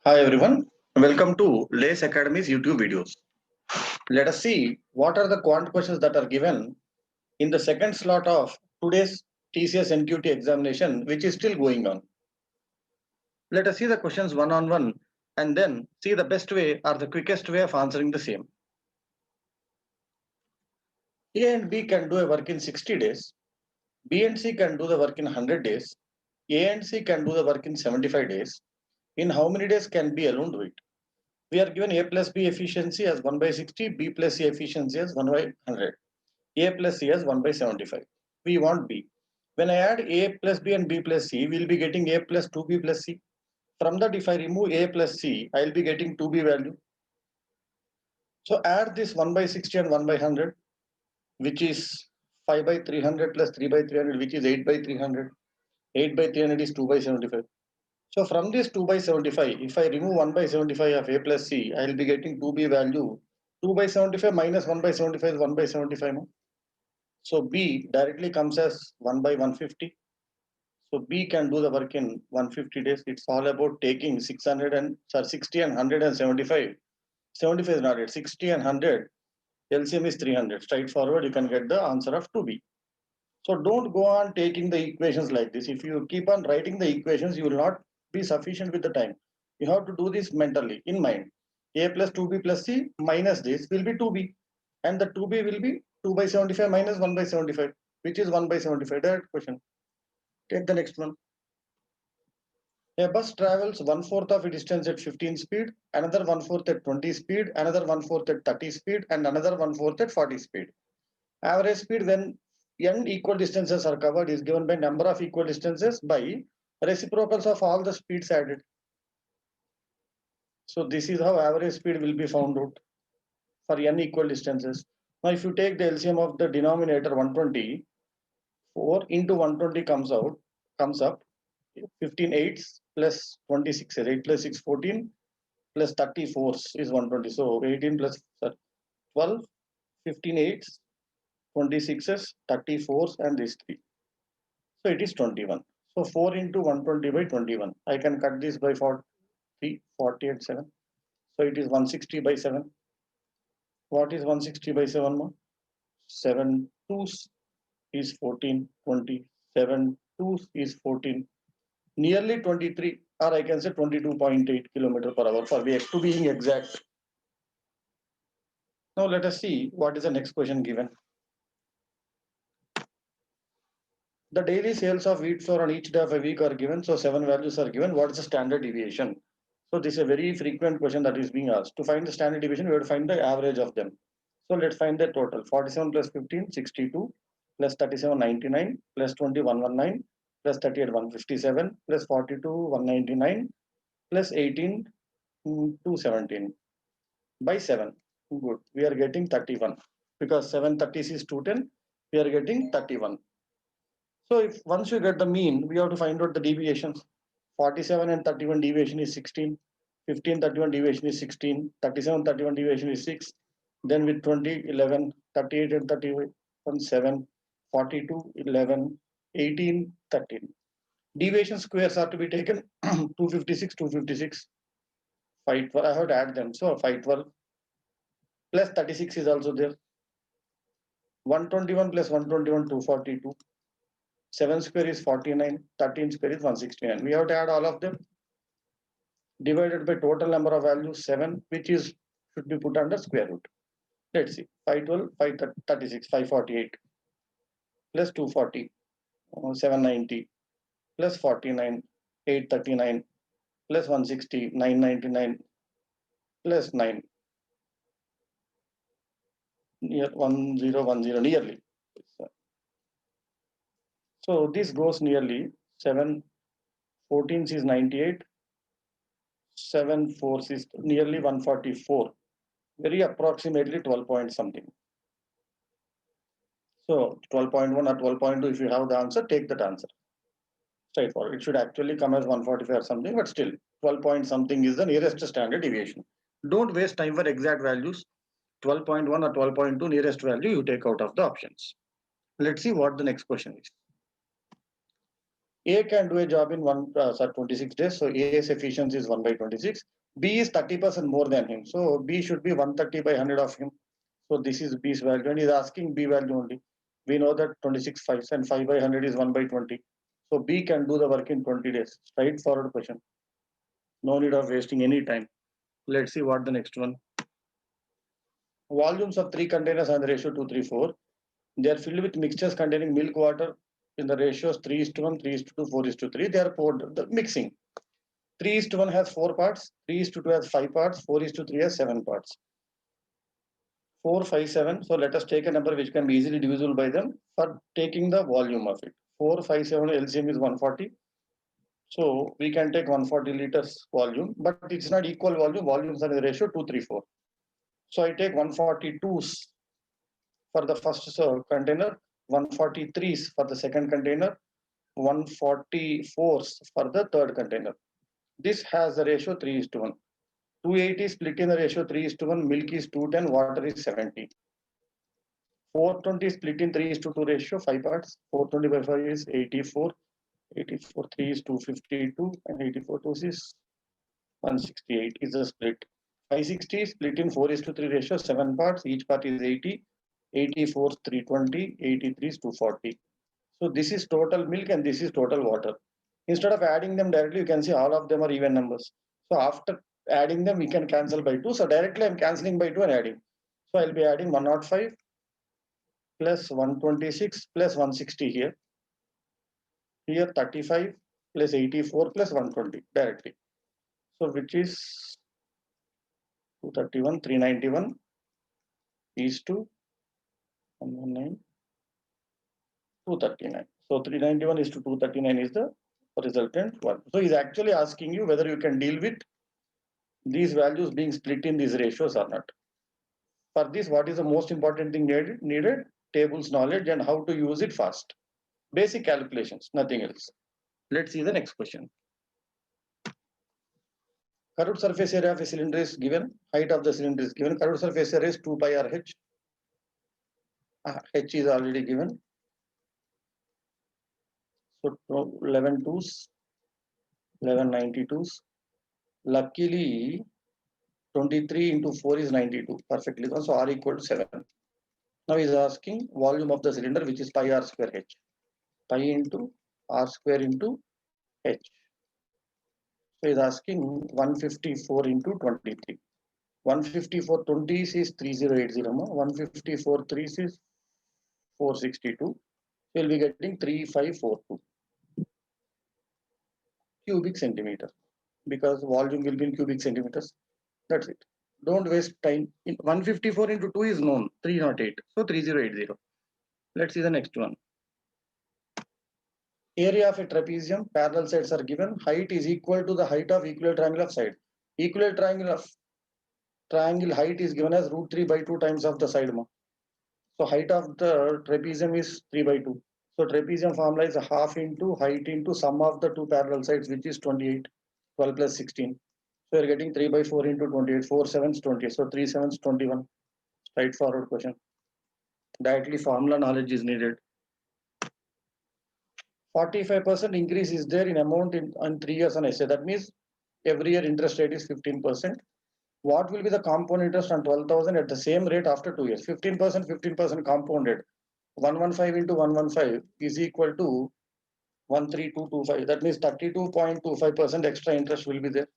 Hi everyone, welcome to Lace Academy's YouTube videos. Let us see what are the quant questions that are given in the second slot of today's TCS NQT examination, which is still going on. Let us see the questions one on one and then see the best way or the quickest way of answering the same. A and B can do a work in 60 days. B and C can do the work in 100 days. A and C can do the work in 75 days. In how many days can B alone do it? We are given A plus B efficiency as 1 by 60, B plus C efficiency as 1 by 100, A plus C as 1 by 75. We want B. When I add A plus B and B plus C, we will be getting A plus 2B plus C. From that, if I remove A plus C, I will be getting 2B value. So add this 1 by 60 and 1 by 100, which is 5 by 300 plus 3 by 300, which is 8 by 300. 8 by 300 is 2 by 75. So from this 2 by 75, if I remove 1 by 75 of A plus C, I will be getting 2B value. 2 by 75 minus 1 by 75 is 1 by 75. No? So B directly comes as 1 by 150. So B can do the work in 150 days. It's all about taking 60 and 175. 75 is not it. 60 and 100. LCM is 300. Straightforward, you can get the answer of 2B. So don't go on taking the equations like this. If you keep on writing the equations, you will not be sufficient with the time. You have to do this mentally, in mind. A plus 2B plus C minus this will be 2B. And the 2B will be 2 by 75 minus 1 by 75, which is 1 by 75. Direct question. Take the next one. A bus travels one-fourth of its distance at 15 speed, another one-fourth at 20 speed, another one-fourth at 30 speed, and another one-fourth at 40 speed. Average speed when n equal distances are covered is given by number of equal distances by reciprocals of all the speeds added. So this is how average speed will be found out for n equal distances. Now if you take the LCM of the denominator 120, 4 into 120 comes up 15 eighths plus 26, 8 plus 6, 14 plus 34 is 120. So 18 plus 12, 15 eighths, 26s, 34s, and these 3. So it is 21. So 4 into 120 by 21. I can cut this by 40, 40 and 7. So it is 160 by 7. What is 160 by 7 more? 7 twos is 14, 20. 7 twos is 14. Nearly 23, or I can say 22.8 kilometer per hour for the to being exact. Now let us see what is the next question given. The daily sales of wheat flour on each day of a week are given. So 7 values are given. What is the standard deviation? So this is a very frequent question that is being asked. To find the standard deviation, we have to find the average of them. So let's find the total. 47 plus 15, 62, plus 37, 99, plus 20, 119, plus 38, 157, plus 42, 199, plus 18, 217 by 7. Good. We are getting 31 because 730 is 210. We are getting 31. So if once you get the mean, we have to find out the deviations. 47 and 31 deviation is 16. 15, 31 deviation is 16. 37, 31 deviation is 6. Then with 20, 11, 38 and 31, 7, 42, 11, 18, 13. Deviation squares are to be taken 256, 256, 512. I have to add them. So 512 plus 36 is also there. 121 plus 121, 242. 7 square is 49, 13 square is 169. We have to add all of them divided by total number of values 7, which is should be put under square root. Let's see, 512, 536, 548 plus 240, 790 plus 49, 839 plus 160, 999 plus 9, near 1010 nearly. So this goes nearly 7, 14 is 98, 7 4 is nearly 144, very approximately 12 point something. So 12.1 or 12.2, if you have the answer, take that answer. Straightforward. It should actually come as 145 or something, but still 12 point something is the nearest standard deviation. Don't waste time for exact values. 12.1 or 12.2 nearest value you take out of the options. Let's see what the next question is. A can do a job in 26 days. So A's efficiency is 1 by 26. B is 30% more than him. So B should be 130 by 100 of him. So this is B's value and he's asking B value only. We know that 26 5s and 5 by 100 is 1 by 20. So B can do the work in 20 days. Straightforward question. No need of wasting any time. Let's see what the next one. Volumes of 3 containers and the ratio 2:3:4. They are filled with mixtures containing milk, water in the ratios 3:1, 3:2, 4:3. They are poured, the mixing. 3:1 has 4 parts, 3:2 has 5 parts, 4:3 has 7 parts. 4, 5, 7. So let us take a number which can be easily divisible by them for taking the volume of it. 4, 5, 7 LCM is 140. So we can take 140 liters volume, but it's not equal volume. Volumes are in the ratio 2:3:4. So I take 142s for the first container, 143s for the second container, 144s for the third container. This has the ratio 3:1. 280 split in the ratio 3:1, milk is 210, water is 70. 420 split in 3:2 ratio, 5 parts. 420 by 5 is 84. 84 3 is 252 and 84 2 is 168 is the split. 560 split in 4:3 ratio, 7 parts. Each part is 80. 84 is 320, 83 is 240. So this is total milk and this is total water. Instead of adding them directly, you can see all of them are even numbers. So after adding them, we can cancel by 2. So directly I'm cancelling by 2 and adding. So I'll be adding 105 plus 126 plus 160 here. Here 35 plus 84 plus 120 directly. So which is 231, 391 is to 119, 239. So 391 is to 239 is the resultant one. So he's actually asking you whether you can deal with these values being split in these ratios or not. For this, what is the most important thing needed? Tables knowledge and how to use it fast. Basic calculations, nothing else. Let's see the next question. Curved surface area of a cylinder is given. Height of the cylinder is given. Curved surface area is 2 pi r h. H is already given. So 11 twos, 11 92s. Luckily, 23 into 4 is 92. Perfectly done. So R equal to 7. Now he's asking volume of the cylinder, which is pi r square h. Pi into r square into h. So he's asking 154 into 23. 154 20s is 3080. 154 3s is 462. So we'll be getting 3542 cubic centimeter because volume will be in cubic centimeters. That's it. Don't waste time. 154 into 2 is known, 308. So 3080. Let's see the next one. Area of a trapezium, parallel sides are given. Height is equal to the height of equilateral triangle of side. Equilateral triangle of triangle height is given as root 3 by 2 times of the side. So height of the trapezium is 3 by 2. So trapezium formula is a half into height into sum of the two parallel sides, which is 28. 12 plus 16. So you're getting 3 by 4 into 28. 4 7s 20. So 3 7s 21. Straightforward question. Directly formula knowledge is needed. 45% increase is there in amount in 3 years on essay. That means every year interest rate is 15%. What will be the compound interest on 12,000 at the same rate after 2 years? 15%, 15% compounded. 115 into 115 is equal to 13225. That means 32.25% extra interest will be there.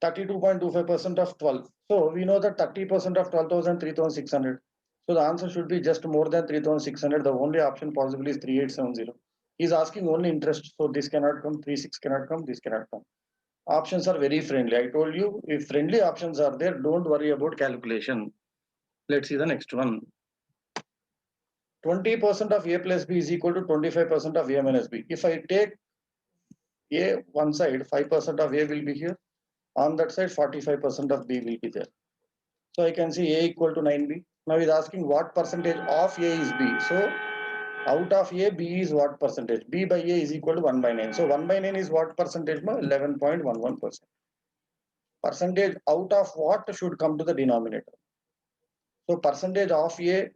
32.25% of 12. So we know that 30% of 12,000, 3,600. So the answer should be just more than 3,600. The only option possible is 3870. He's asking only interest. So this cannot come, 36 cannot come, this cannot come. Options are very friendly. I told you, if friendly options are there, don't worry about calculation. Let's see the next one. 20% of A plus B is equal to 25% of A minus B. If I take A one side, 5% of A will be here. On that side, 45% of B will be there. So I can see A equal to 9B. Now he's asking what percentage of A is B. So out of A, B is what percentage? B by A is equal to 1 by 9. So 1 by 9 is what percentage? 11.11%. Percentage out of what should come to the denominator. So percentage of A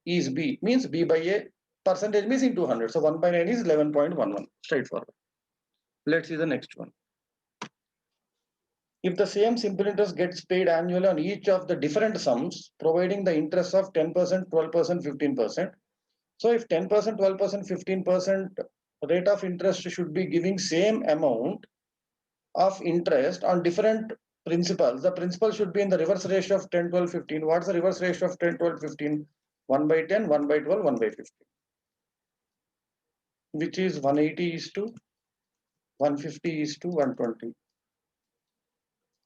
is B means B by A percentage means into 100. So 1 by 9 is 11.11. Straightforward. Let's see the next one. If the same simple interest gets paid annually on each of the different sums, providing the interest of 10%, 12%, 15%. So if 10%, 12%, 15% rate of interest should be giving same amount of interest on different principles, the principal should be in the reverse ratio of 10, 12, 15. What's the reverse ratio of 10, 12, 15? 1 by 10, 1 by 12, 1 by 15. Which is 180 is to 150 is to 120.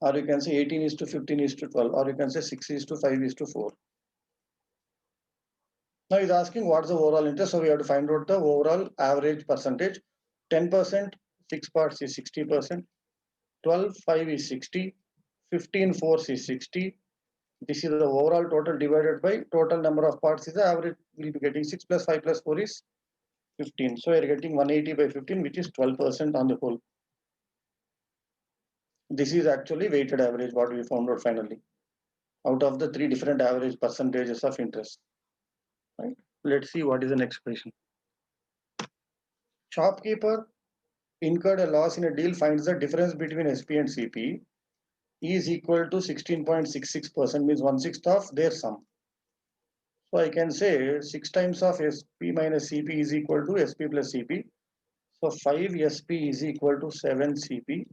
Or you can say 18 is to 15 is to 12. Or you can say 6 is to 5 is to 4. Now he's asking what's the overall interest. So we have to find out the overall average percentage. 10%, 6 parts is 60%. 12, 5 is 60. 15, 4 is 60. This is the overall total divided by total number of parts is the average. We'll be getting 6 plus 5 plus 4 is 15. So we're getting 180 by 15, which is 12% on the whole. This is actually weighted average, what we found out finally, out of the 3 different average percentages of interest. Right? Let's see what is the next question. Shopkeeper incurred a loss in a deal, finds the difference between SP and CP is equal to 16.66%, means 1/6 of their sum. So I can say 6 times of SP minus CP is equal to SP plus CP. So 5 SP is equal to 7 CP.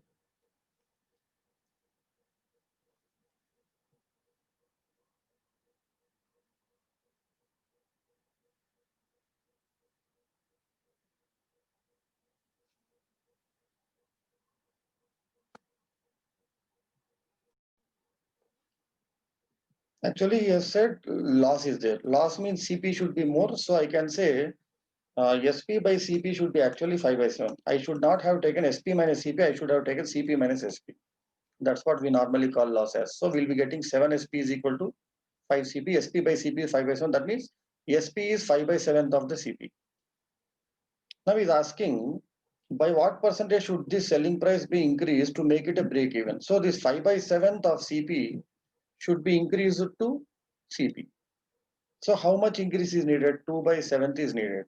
Actually, he has said loss is there. Loss means CP should be more. So I can say SP by CP should be actually 5 by 7. I should not have taken SP minus CP. I should have taken CP minus SP. That's what we normally call loss as. So we'll be getting 7 SP is equal to 5 CP. SP by CP is 5 by 7. That means SP is 5 by 7th of the CP. Now he's asking by what percentage should this selling price be increased to make it a break even. So this 5 by 7th of CP should be increased to CP. So how much increase is needed? 2 by 7th is needed.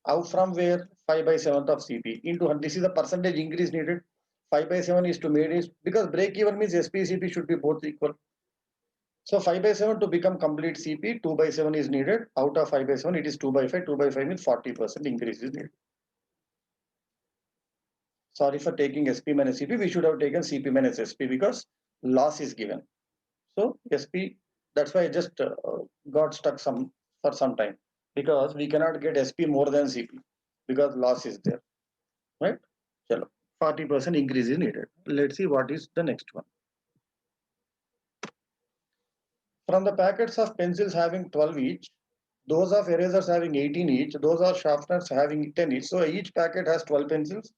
How from where? 5 by 7th of CP into 100. This is the percentage increase needed. 5 by 7 is to made is because break even means SP CP should be both equal. So 5 by 7 to become complete CP, 2 by 7 is needed. Out of 5 by 7, it is 2 by 5. 2 by 5 means 40% increase is needed. Sorry for taking SP minus CP. We should have taken CP minus SP because loss is given. So SP, that's why I just got stuck for some time because we cannot get SP more than CP because loss is there, right? Chalo, 40% increase is needed. Let's see what is the next one. From the packets of pencils having 12 each, those of erasers having 18 each, those are sharpeners having 10 each. So each packet has 12 pencils.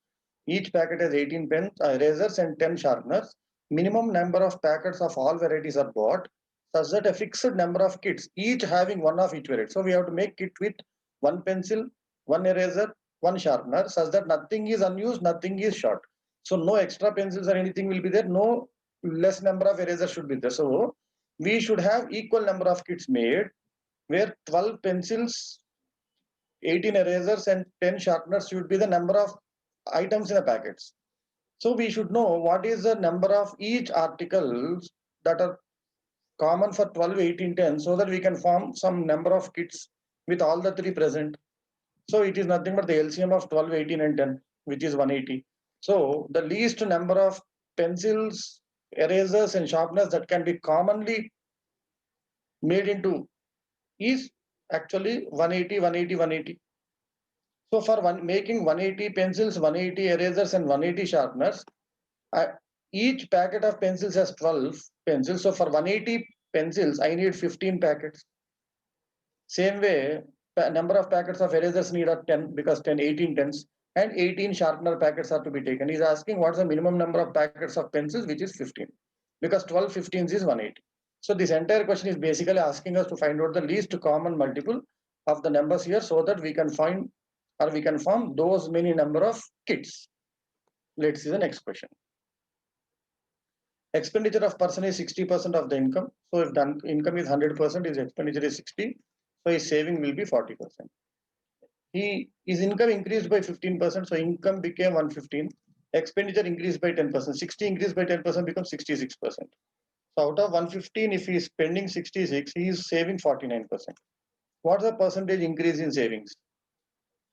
Each packet has 18 erasers and 10 sharpeners. Minimum number of packets of all varieties are bought such that a fixed number of kits, each having one of each variety. So we have to make kit with one pencil, one eraser, one sharpener such that nothing is unused, nothing is short. So no extra pencils or anything will be there. No less number of erasers should be there. So we should have equal number of kits made where 12 pencils, 18 erasers and 10 sharpeners should be the number of items in the packets. So we should know what is the number of each articles that are common for 12, 18, 10 so that we can form some number of kits with all the 3 present. So it is nothing but the LCM of 12, 18 and 10 which is 180. So the least number of pencils, erasers and sharpeners that can be commonly made into is actually 180, 180, 180. So for making 180 pencils, 180 erasers and 180 sharpeners, each packet of pencils has 12 pencils. So for 180 pencils, I need 15 packets. Same way, number of packets of erasers need are 10 because 10, 18 tens and 18 sharpener packets are to be taken. He's asking what's the minimum number of packets of pencils, which is 15 because 12 15s is 180. So this entire question is basically asking us to find out the least common multiple of the numbers here so that we can find or we can form those many number of kits. Let's see the next question. Expenditure of person is 60% of the income. So if the income is 100%, his expenditure is 60. So his saving will be 40%. his income increased by 15%, so income became 115. Expenditure increased by 10%. 60 increased by 10% becomes 66%. So out of 115, if he is spending 66, he is saving 49%. What's the percentage increase in savings?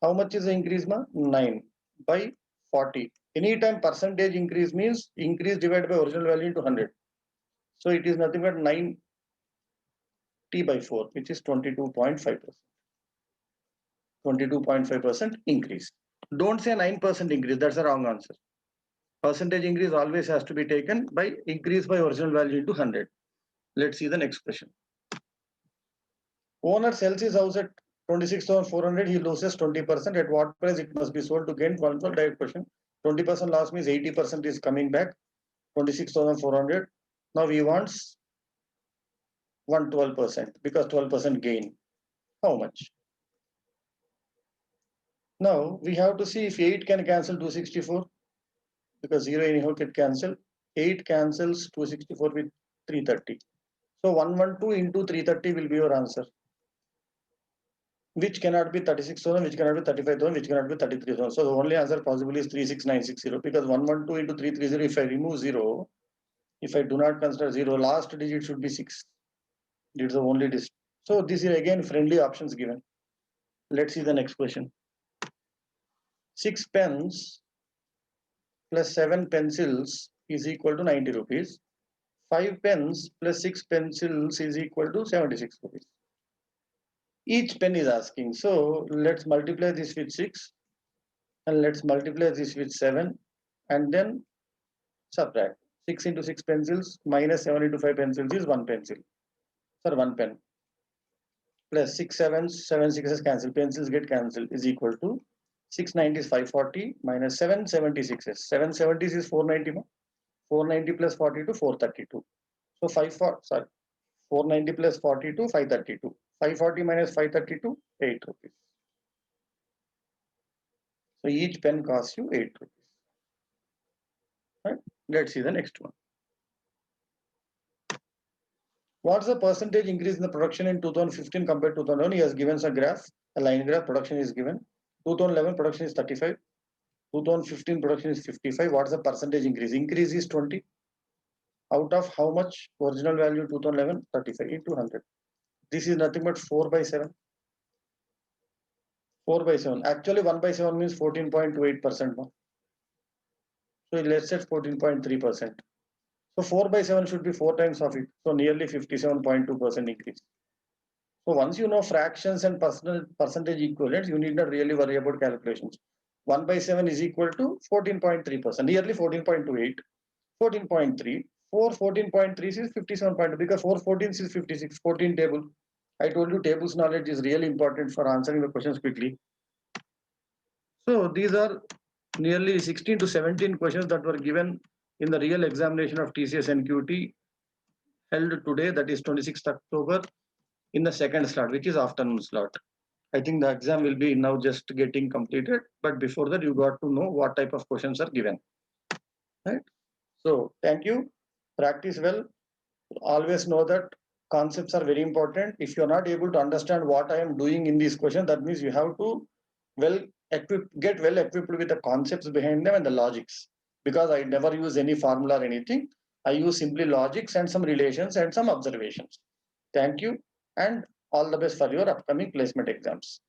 How much is the increase, ma? 9 by 40. Anytime percentage increase means increase divided by original value into 100. So it is nothing but 9 T by 4, which is 22.5%. 22.5% increase. Don't say 9% increase, that's a wrong answer. Percentage increase always has to be taken by increase by original value into 100. Let's see the next question. Owner sells his house at 26,400, he loses 20%. At what price it must be sold to gain 112? Direct question. 20% loss means 80% is coming back. 26,400. Now he wants 112% because 12% gain. How much? Now we have to see if 8 can cancel 264 because 0 anyhow can cancel. 8 cancels 264 with 330. So 112 into 330 will be your answer. Which cannot be 36,000, which cannot be 35,000, which cannot be 33,000. So the only answer possible is 36960 because 112 into 330, if I remove 0, if I do not consider 0, last digit should be 6. It's the only digit. So this is again friendly options given. Let's see the next question. 6 pens plus 7 pencils is equal to 90 rupees. 5 pens plus 6 pencils is equal to 76 rupees. Each pen is asking. So let's multiply this with 6 and let's multiply this with 7 and then subtract. 6 into 6 pencils minus 7 into 5 pencils is 1 pencil. Sir, 1 pen. Plus 6 sevens, 7 sixes cancel. Pencils get cancelled is equal to 690 is 540 minus 776s. 770s is 490. 490 plus 42, 432. So 490 plus 42, 532. 540 minus 532, 8 rupees. So each pen costs you 8 rupees. Right? Let's see the next one. What's the percentage increase in the production in 2015 compared to 2011? He has given a graph, a line graph. Production is given. 2011 production is 35. 2015 production is 55. What's the percentage increase? Increase is 20. Out of how much? Original value 2011, 35 into 100. This is nothing but 4 by 7. 4 by 7. Actually 1 by 7 means 14.28%. So let's say 14.3%. So 4 by 7 should be 4 times of it. So nearly 57.2% increase. So once you know fractions and percentage equivalents, you need not really worry about calculations. 1 by 7 is equal to 14.3%, nearly 14.28, 14.3. 14.3 is 57.2 because 414 is 56, 14 table. I told you tables knowledge is really important for answering the questions quickly. So these are nearly 16 to 17 questions that were given in the real examination of TCS NQT held today, that is 26th October, in the second slot, which is afternoon slot. I think the exam will be now just getting completed, but before that you got to know what type of questions are given. Right? So thank you. Practice well. Always know that concepts are very important. If you are not able to understand what I am doing in these questions, that means you have to get well equipped with the concepts behind them and the logics. Because I never use any formula or anything. I use simply logics and some relations and some observations. Thank you and all the best for your upcoming placement exams.